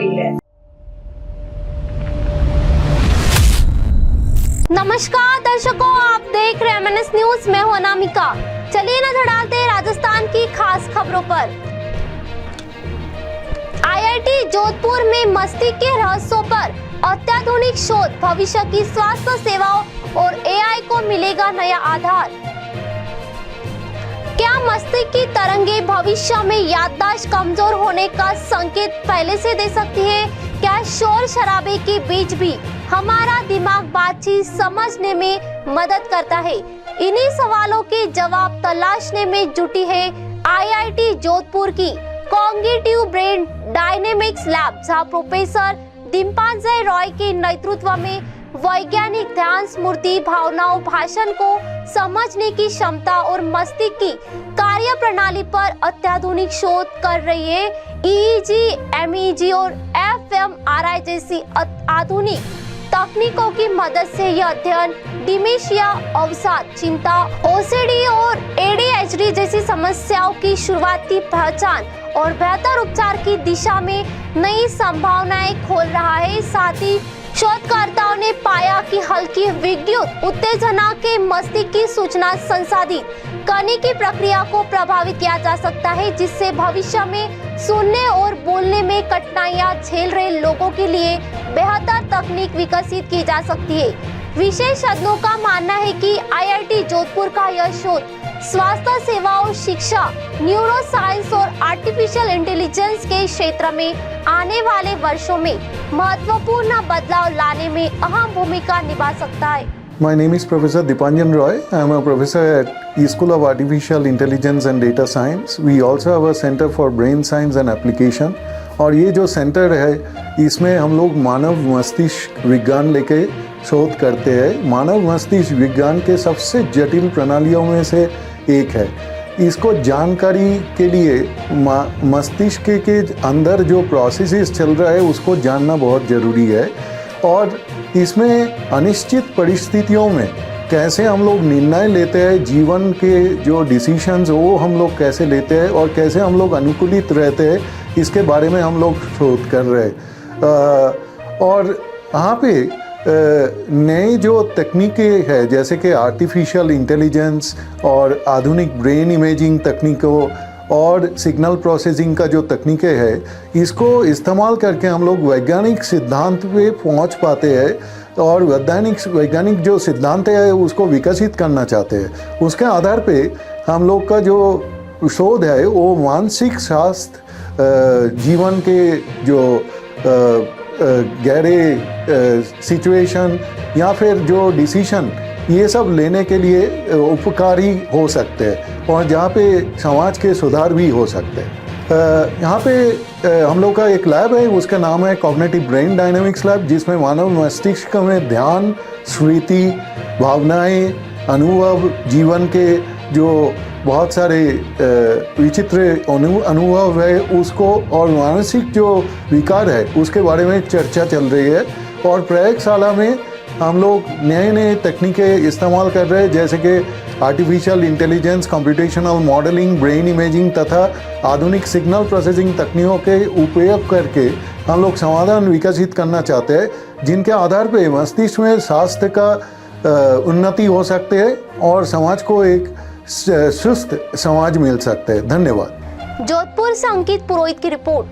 रही है। नमस्कार दर्शकों, आप देख रहे हैं MNS न्यूज। मैं हूं अनामिका। चलिए नजर डालते हैं राजस्थान की खास खबरों पर। IIT जोधपुर में मस्तिष्क के रहस्यों पर अत्याधुनिक शोध, भविष्य की स्वास्थ्य सेवाओं और AI को मिलेगा नया आधार। क्या मस्तिष्क की तरंगे भविष्य में याददाश्त कमजोर होने का संकेत पहले से दे सकती है? क्या शोर शराबे के बीच भी हमारा दिमाग बातचीत समझने में मदद करता है? इन्हीं सवालों के जवाब तलाशने में जुटी है IIT जोधपुर की कॉग्निटिव ब्रेन डायनेमिक्स लैब, जहां प्रोफेसर दीपांजय रॉय के नेतृत्व में वैज्ञानिक ध्यान, स्मृति, भावनाओं, भाषण को समझने की क्षमता और मस्तिष्क की कार्य प्रणाली पर अत्याधुनिक शोध कर रही है। EEG, MEG और fMRI जैसी आधुनिक तकनीकों की मदद से यह अध्ययन डिमेंशिया, अवसाद, चिंता, OCD और ADHD जैसी समस्याओं की शुरुआती पहचान और बेहतर उपचार की दिशा में नई संभावनाएं खोल रहा है। साथ ही शोधकर्ताओं ने पाया कि हल्की विद्युत उत्तेजना के मस्तिष्क की सूचना संसाधित करने की प्रक्रिया को प्रभावित किया जा सकता है, जिससे भविष्य में सुनने और बोलने में कठिनाइयां झेल रहे लोगों के लिए बेहतर तकनीक विकसित की जा सकती है। विशेषज्ञों का मानना है कि IIT जोधपुर का यह शोध स्वास्थ्य सेवाओं, शिक्षा, न्यूरो साइंस और आर्टिफिशियल इंटेलिजेंस के क्षेत्र में आने वाले वर्षों में महत्वपूर्ण बदलाव लाने में अहम भूमिका निभा सकता है। My name is Professor Dipanjan Roy. I am a professor at E-School of Artificial Intelligence and Data Science. We also have a Center for Brain Science and Application. और ये जो सेंटर है, इसमें हम लोग मानव मस्तिष्क विज्ञान लेके शोध करते हैं। मानव मस्तिष्क विज्ञान के सबसे जटिल प्रणालियों में से एक है। इसको जानकारी के लिए मस्तिष्क के अंदर जो प्रोसेसेस चल रहा है उसको जानना बहुत ज़रूरी है। और इसमें अनिश्चित परिस्थितियों में कैसे हम लोग निर्णय लेते हैं, जीवन के जो डिसीशंस वो हम लोग कैसे लेते हैं और कैसे हम लोग अनुकूलित रहते हैं, इसके बारे में हम लोग शोध कर रहे हैं। और यहाँ पे नई जो तकनीकें हैं, जैसे कि आर्टिफिशियल इंटेलिजेंस और आधुनिक ब्रेन इमेजिंग तकनीकों और सिग्नल प्रोसेसिंग का जो तकनीकें हैं, इसको इस्तेमाल करके हम लोग वैज्ञानिक सिद्धांत पे पहुंच पाते हैं और वैज्ञानिक जो सिद्धांत है उसको विकसित करना चाहते हैं। उसके आधार पे हम लोग का जो शोध है वो मानसिक स्वास्थ्य, जीवन के जो गहरे सिचुएशन या फिर जो डिसीशन, ये सब लेने के लिए उपकारी हो सकते हैं और जहाँ पे समाज के सुधार भी हो सकते हैं। यहाँ पे हम लोग का एक लैब है, उसका नाम है कॉग्निटिव ब्रेन डायनेमिक्स लैब, जिसमें मानव मस्तिष्क में ध्यान, स्मृति, भावनाएं, अनुभव, जीवन के जो बहुत सारे विचित्र अनुभव है उसको और मानसिक जो विकार है उसके बारे में चर्चा चल रही है। और प्रयोगशाला में हम लोग नए नए तकनीकें इस्तेमाल कर रहे हैं, जैसे कि artificial intelligence, computational modelling, brain imaging तथा आधुनिक सिग्नल प्रोसेसिंग तकनीकों के उपयोग करके हम लोग समाधान विकसित करना चाहते हैं, जिनके आधार पर मस्तिष्क में स्वास्थ्य का उन्नति हो सकते हैं और समाज को एक स्वस्थ समाज मिल सकते हैं। धन्यवाद। जोधपुर से अंकित पुरोहित की रिपोर्ट।